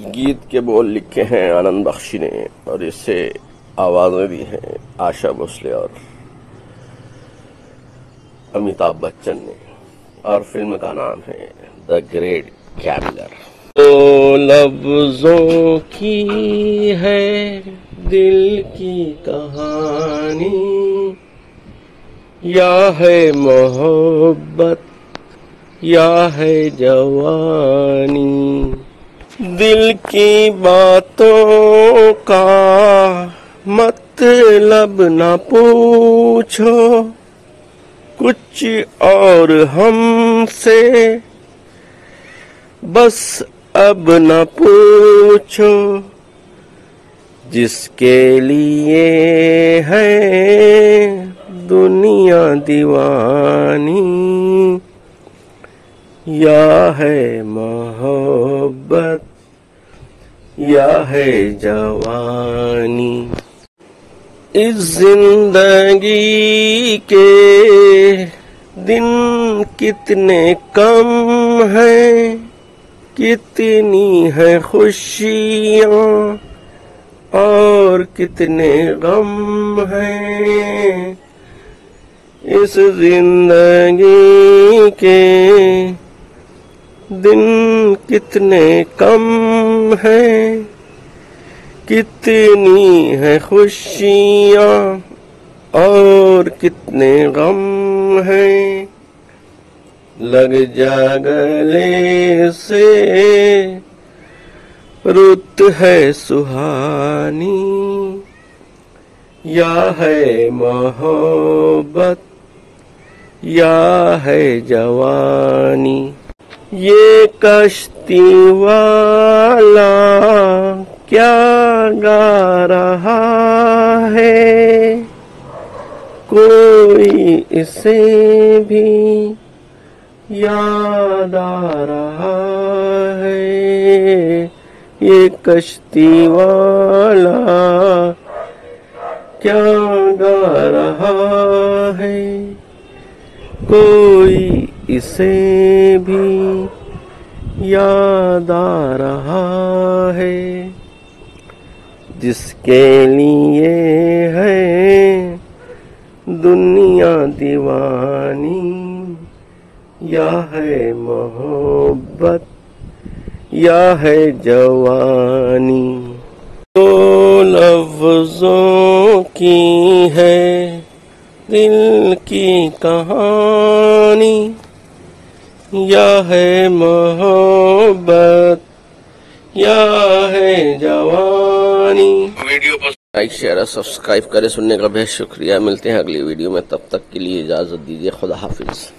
गीत के बोल लिखे हैं आनंद बख्शी ने और इसे आवाजें दी हैं आशा भोसले और अमिताभ बच्चन ने और फिल्म का नाम है द ग्रेट गैम्बलर। तो लफ्जों की है दिल की कहानी या है मोहब्बत या है जवानी, दिल की बातों का मतलब न पूछो, कुछ और हमसे बस अब न पूछो, जिसके लिए है दुनिया दीवानी या है मोहब्बत या है जवानी। इस जिंदगी के दिन कितने कम हैं, कितनी है खुशियाँ और कितने गम हैं। इस जिंदगी के दिन कितने कम हैं, कितनी है खुशियाँ और कितने गम हैं। लग जा गले से रुत है सुहानी या है मोहब्बत या है जवानी। ये कश्ती वाला क्या गा रहा है, कोई इसे भी याद आ रहा है। ये कश्ती वाला क्या गा रहा है, कोई इसे भी याद आ रहा है, जिसके लिए है दुनिया दीवानी या है मोहब्बत या है जवानी। तो लफ्जों की है दिल की कहानी या है मोहब्बत या है जवानी। वीडियो पर लाइक शेयर और सब्सक्राइब करें। सुनने का बेहद शुक्रिया। मिलते हैं अगली वीडियो में, तब तक के लिए इजाजत दीजिए। खुदा हाफिज।